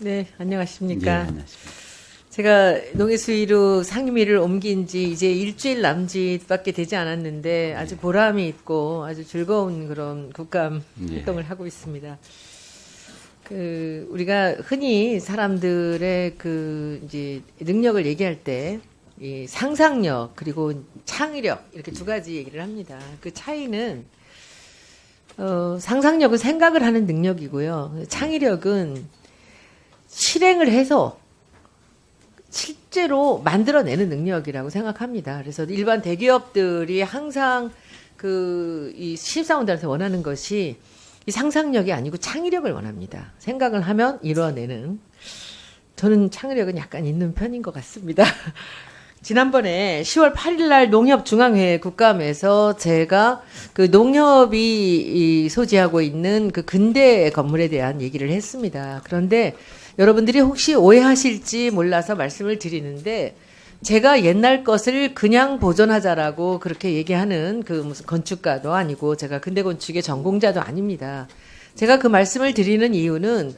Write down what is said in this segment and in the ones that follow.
네, 안녕하십니까. 예, 안녕하십니까. 제가 농해수위로 상임위를 옮긴 지 이제 일주일 남짓밖에 되지 않았는데 아주 보람이 있고 아주 즐거운 그런 국감 활동을 하고 있습니다. 우리가 흔히 사람들의 이제 능력을 얘기할 때 이 상상력 그리고 창의력 이렇게 두 가지 얘기를 합니다. 그 차이는 상상력은 생각을 하는 능력이고요. 창의력은 실행을 해서 실제로 만들어내는 능력이라고 생각합니다. 그래서 일반 대기업들이 항상 이 신입사원들한테 원하는 것이 이 상상력이 아니고 창의력을 원합니다. 생각을 하면 이루어내는. 저는 창의력은 약간 있는 편인 것 같습니다. 지난번에 10월 8일 날 농협중앙회 국감에서 제가 그 농협이 소지하고 있는 그 근대 건물에 대한 얘기를 했습니다. 그런데 여러분들이 혹시 오해하실지 몰라서 말씀을 드리는데 제가 옛날 것을 그냥 보존하자라고 그렇게 얘기하는 그 무슨 건축가도 아니고 제가 근대 건축의 전공자도 아닙니다. 제가 그 말씀을 드리는 이유는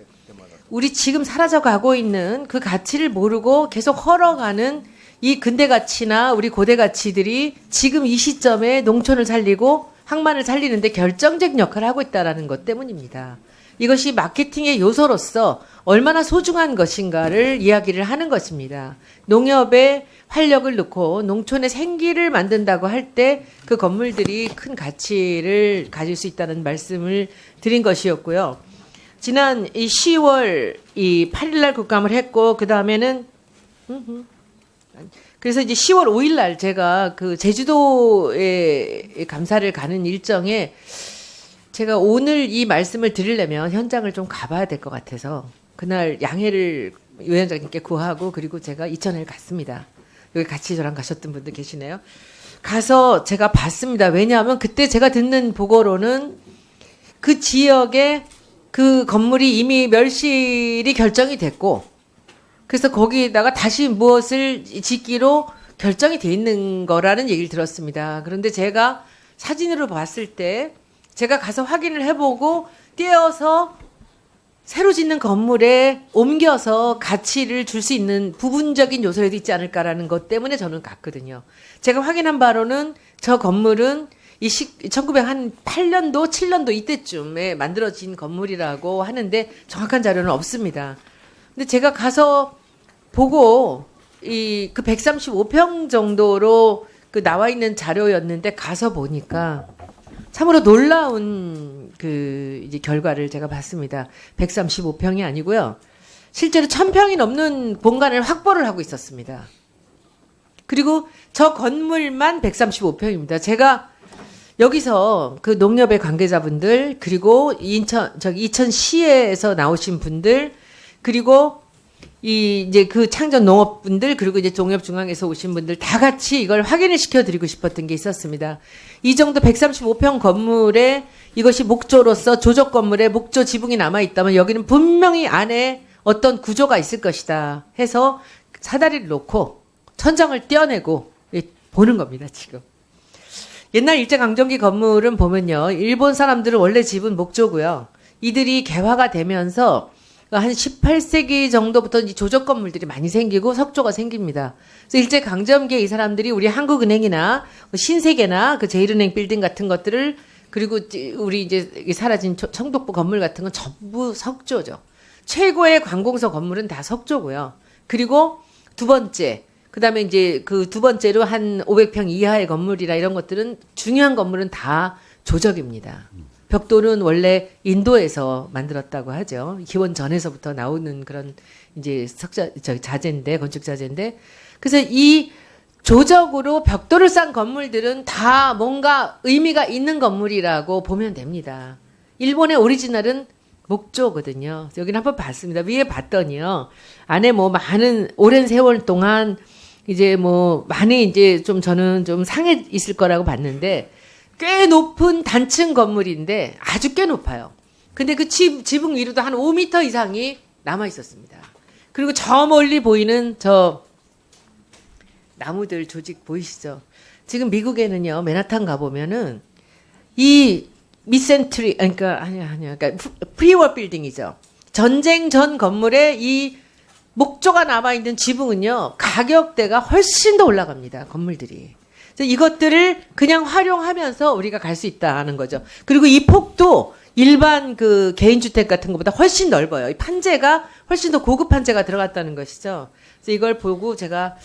우리 지금 사라져 가고 있는 그 가치를 모르고 계속 헐어가는 이 근대 가치나 우리 고대 가치들이 지금 이 시점에 농촌을 살리고 항만을 살리는데 결정적 역할을 하고 있다는 것 때문입니다. 이것이 마케팅의 요소로서 얼마나 소중한 것인가를 이야기를 하는 것입니다. 농협에 활력을 넣고 농촌의 생기를 만든다고 할 때 그 건물들이 큰 가치를 가질 수 있다는 말씀을 드린 것이었고요. 지난 이 10월 8일 날 국감을 했고 그 다음에는 그래서 이제 10월 5일 날 제가 그 제주도에 감사를 가는 일정에 제가 오늘 이 말씀을 드리려면 현장을 좀 가봐야 될 것 같아서 그날 양해를 위원장님께 구하고 그리고 제가 이천을 갔습니다. 여기 같이 저랑 가셨던 분들 계시네요. 가서 제가 봤습니다. 왜냐하면 그때 제가 듣는 보고로는 그 지역에 그 건물이 이미 멸실이 결정이 됐고 그래서 거기에다가 다시 무엇을 짓기로 결정이 돼 있는 거라는 얘기를 들었습니다. 그런데 제가 사진으로 봤을 때 제가 가서 확인을 해보고 떼어서 새로 짓는 건물에 옮겨서 가치를 줄 수 있는 부분적인 요소에도 있지 않을까라는 것 때문에 저는 갔거든요. 제가 확인한 바로는 저 건물은 1908년도, 7년도 이때쯤에 만들어진 건물이라고 하는데 정확한 자료는 없습니다. 근데 제가 가서 보고 그 135평 정도로 나와 있는 자료였는데 가서 보니까 참으로 놀라운 이제 결과를 제가 봤습니다. 135평이 아니고요. 실제로 1000평이 넘는 공간을 확보를 하고 있었습니다. 그리고 저 건물만 135평입니다. 제가 여기서 그 농협의 관계자분들 그리고 이천시에서 나오신 분들 그리고 이제 그 창전 농업분들 그리고 이제 농협중앙에서 오신 분들 다 같이 이걸 확인을 시켜드리고 싶었던 게 있었습니다. 이 정도 135평 건물에 이것이 목조로서 조적 건물에 목조 지붕이 남아있다면 여기는 분명히 안에 어떤 구조가 있을 것이다 해서 사다리를 놓고 천장을 떼어내고 보는 겁니다, 지금. 옛날 일제강점기 건물은 보면요. 일본 사람들은 원래 집은 목조고요. 이들이 개화가 되면서 한 18세기 정도부터 이제 조적 건물들이 많이 생기고 석조가 생깁니다. 그래서 일제 강점기에 이 사람들이 우리 한국은행이나 신세계나 그 제일은행 빌딩 같은 것들을 그리고 우리 이제 사라진 청독부 건물 같은 건 전부 석조죠. 최고의 관공서 건물은 다 석조고요. 그리고 두 번째, 그다음에 이제 그 두 번째로 한 500평 이하의 건물이라 이런 것들은 중요한 건물은 다 조적입니다. 벽돌은 원래 인도에서 만들었다고 하죠. 기원 전에서부터 나오는 그런 이제 자재인데, 건축 자재인데. 그래서 이 조적으로 벽돌을 싼 건물들은 다 뭔가 의미가 있는 건물이라고 보면 됩니다. 일본의 오리지널은 목조거든요. 여기는 한번 봤습니다. 위에 봤더니요. 안에 뭐 많은 오랜 세월 동안 이제 뭐 많이 이제 좀 저는 좀 상해 있을 거라고 봤는데 꽤 높은 단층 건물인데 아주 꽤 높아요. 근데 그 지붕 위로도 한 5m 이상이 남아 있었습니다. 그리고 저 멀리 보이는 저 나무들 조직 보이시죠? 지금 미국에는요. 맨하탄 가보면은 이 미센트리 그러니까 아니야. 그러니까 프리워 빌딩이죠. 전쟁 전 건물에 이 목조가 남아있는 지붕은요, 가격대가 훨씬 더 올라갑니다. 건물들이. 그래서 이것들을 그냥 활용하면서 우리가 갈 수 있다는 거죠. 그리고 이 폭도 일반 그 개인주택 같은 것보다 훨씬 넓어요. 이 판재가 훨씬 더 고급 판재가 들어갔다는 것이죠. 그래서 이걸 보고 제가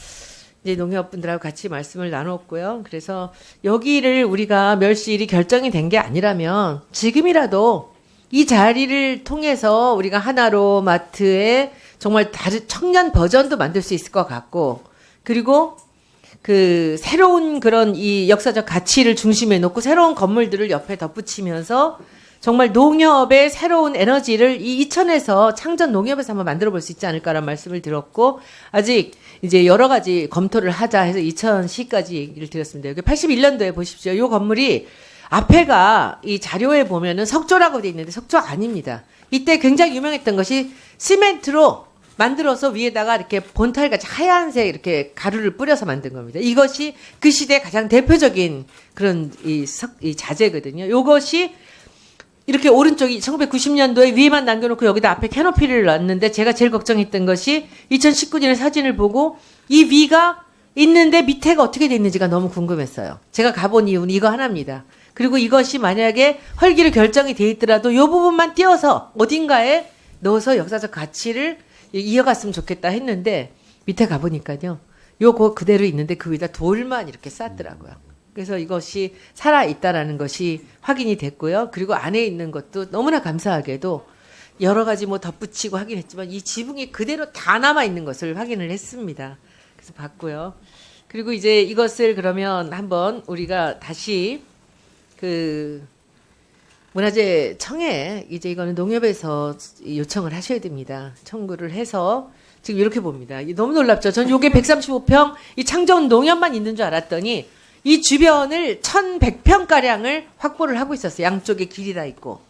이제 농협분들하고 같이 말씀을 나눴고요. 그래서 여기를 우리가 멸시일이 결정이 된 게 아니라면 지금이라도 이 자리를 통해서 우리가 하나로 마트에 정말 다른 청년 버전도 만들 수 있을 것 같고, 그리고 그 새로운 그런 이 역사적 가치를 중심에 놓고 새로운 건물들을 옆에 덧붙이면서 정말 농협의 새로운 에너지를 이 이천에서 창전 농협에서 한번 만들어 볼 수 있지 않을까라는 말씀을 드렸고, 아직 이제 여러 가지 검토를 하자 해서 이천시까지 얘기를 드렸습니다. 여기 81년도에 보십시오. 이 건물이 앞에가 이 자료에 보면은 석조라고 돼 있는데 석조 아닙니다. 이때 굉장히 유명했던 것이 시멘트로 만들어서 위에다가 이렇게 본탈같이 하얀색 이렇게 가루를 뿌려서 만든 겁니다. 이것이 그 시대 가장 대표적인 그런 이 자재거든요. 이것이 이렇게 오른쪽이 1990년도에 위에만 남겨놓고 여기다 앞에 캐노피를 놨는데, 제가 제일 걱정했던 것이 2019년에 사진을 보고 이 위가 있는데 밑에가 어떻게 돼 있는지가 너무 궁금했어요. 제가 가본 이유는 이거 하나입니다. 그리고 이것이 만약에 헐기로 결정이 돼 있더라도 이 부분만 띄워서 어딘가에 넣어서 역사적 가치를 이어갔으면 좋겠다 했는데, 밑에 가보니까요, 요거 그대로 있는데 그 위에다 돌만 이렇게 쌌더라고요. 그래서 이것이 살아있다라는 것이 확인이 됐고요. 그리고 안에 있는 것도 너무나 감사하게도 여러 가지 뭐 덧붙이고 하긴 했지만 이 지붕이 그대로 다 남아있는 것을 확인을 했습니다. 그래서 봤고요. 그리고 이제 이것을 그러면 한번 우리가 다시 그 문화재청에 이제 이거는 농협에서 요청을 하셔야 됩니다. 청구를 해서 지금 이렇게 봅니다. 너무 놀랍죠? 전 요게 135평 이 창전 농협만 있는 줄 알았더니 이 주변을 1100평가량을 확보를 하고 있었어요. 양쪽에 길이 다 있고.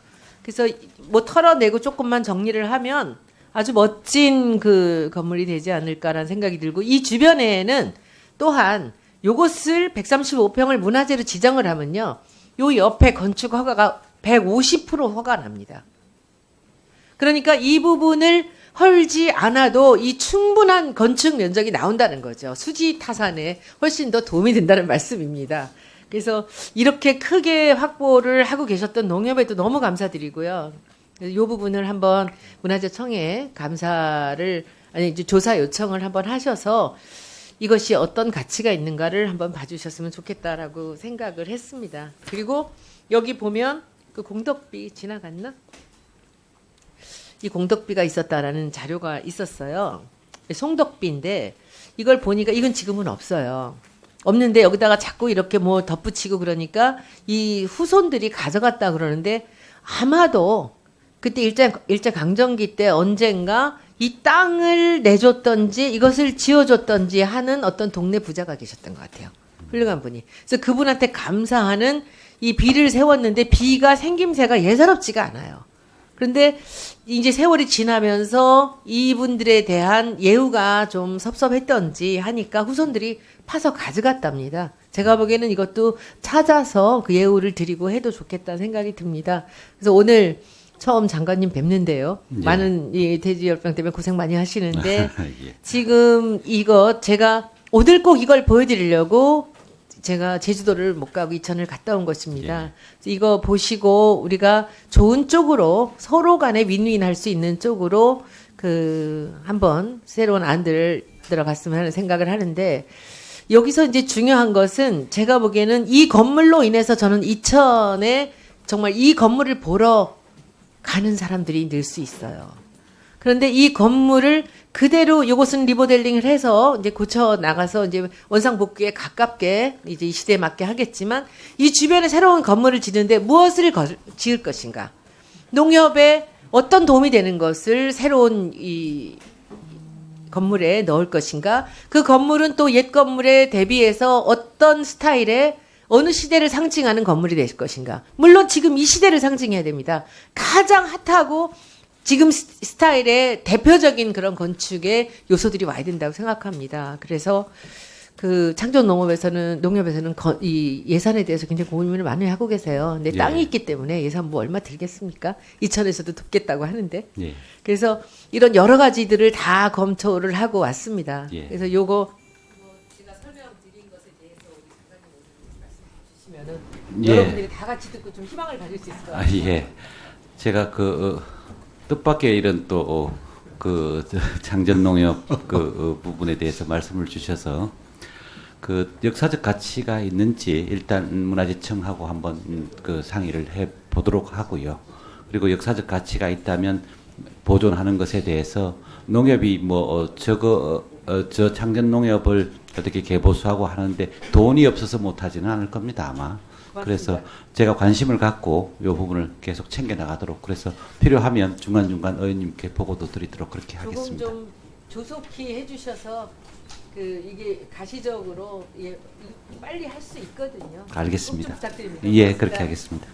그래서 뭐 털어내고 조금만 정리를 하면 아주 멋진 그 건물이 되지 않을까라는 생각이 들고, 이 주변에는 또한 요것을 135평을 문화재로 지정을 하면요, 요 옆에 건축 허가가 150% 허가 납니다. 그러니까 이 부분을 헐지 않아도 이 충분한 건축 면적이 나온다는 거죠. 수지 타산에 훨씬 더 도움이 된다는 말씀입니다. 그래서 이렇게 크게 확보를 하고 계셨던 농협에도 너무 감사드리고요. 이 부분을 한번 문화재청에 감사를, 아니 이제 조사 요청을 한번 하셔서 이것이 어떤 가치가 있는가를 한번 봐주셨으면 좋겠다라고 생각을 했습니다. 그리고 여기 보면 그 공덕비 지나갔나? 이 공덕비가 있었다라는 자료가 있었어요. 송덕비인데 이걸 보니까 이건 지금은 없어요. 없는데 여기다가 자꾸 이렇게 뭐 덧붙이고 그러니까 이 후손들이 가져갔다 그러는데, 아마도 그때 일제 강점기 때 언젠가 이 땅을 내줬던지 이것을 지어줬던지 하는 어떤 동네 부자가 계셨던 것 같아요. 훌륭한 분이. 그래서 그분한테 감사하는 이 비를 세웠는데 비가 생김새가 예사롭지가 않아요. 그런데 이제 세월이 지나면서 이분들에 대한 예우가 좀 섭섭했던지 하니까 후손들이 파서 가져갔답니다. 제가 보기에는 이것도 찾아서 그 예우를 드리고 해도 좋겠다는 생각이 듭니다. 그래서 오늘 처음 장관님 뵙는데요. 예. 많은 이 돼지열병 때문에 고생 많이 하시는데 예. 지금 이거 제가 오늘 꼭 이걸 보여드리려고 제가 제주도를 못 가고 이천을 갔다 온 것입니다. 예. 이거 보시고 우리가 좋은 쪽으로 서로 간에 윈윈 할 수 있는 쪽으로 그 한번 새로운 안들을 들어갔으면 하는 생각을 하는데, 여기서 이제 중요한 것은 제가 보기에는 이 건물로 인해서 저는 이천에 정말 이 건물을 보러 가는 사람들이 늘 수 있어요. 그런데 이 건물을 그대로 이것은 리모델링을 해서 이제 고쳐 나가서 이제 원상복귀에 가깝게 이제 이 시대에 맞게 하겠지만, 이 주변에 새로운 건물을 짓는데 무엇을 지을 것인가? 농협에 어떤 도움이 되는 것을 새로운 이 건물에 넣을 것인가? 그 건물은 또 옛 건물에 대비해서 어떤 스타일의 어느 시대를 상징하는 건물이 될 것인가? 물론 지금 이 시대를 상징해야 됩니다. 가장 핫하고 지금 스타일의 대표적인 그런 건축의 요소들이 와야 된다고 생각합니다. 그래서 그 창조 농협에서는 이 예산에 대해서 굉장히 고민을 많이 하고 계세요. 근데 예. 땅이 있기 때문에 예산 뭐 얼마 들겠습니까? 이천에서도 돕겠다고 하는데. 예. 그래서 이런 여러 가지들을 다 검토를 하고 왔습니다. 예. 그래서 요거 제가 설명드린 것에 대해서 우리 장관님 말씀 주시면은 예. 여러분들이 다 같이 듣고 좀 희망을 가질 수 있을 것 같아요. 예. 제가 뜻밖의 이런 장전농협 부분에 대해서 말씀을 주셔서 그 역사적 가치가 있는지 일단 문화재청하고 한번 그 상의를 해 보도록 하고요. 그리고 역사적 가치가 있다면 보존하는 것에 대해서 농협이 저 창전농협을 어떻게 개보수하고 하는데 돈이 없어서 못하지는 않을 겁니다, 아마. 그래서 제가 관심을 갖고 이 부분을 계속 챙겨 나가도록 그래서 필요하면 중간중간 의원님께 보고도 드리도록 그렇게 하겠습니다. 조금 좀 조속히 해주셔서 이게 가시적으로 빨리 할 수 있거든요. 알겠습니다. 꼭 좀 부탁드립니다. 예, 그렇게 하겠습니다.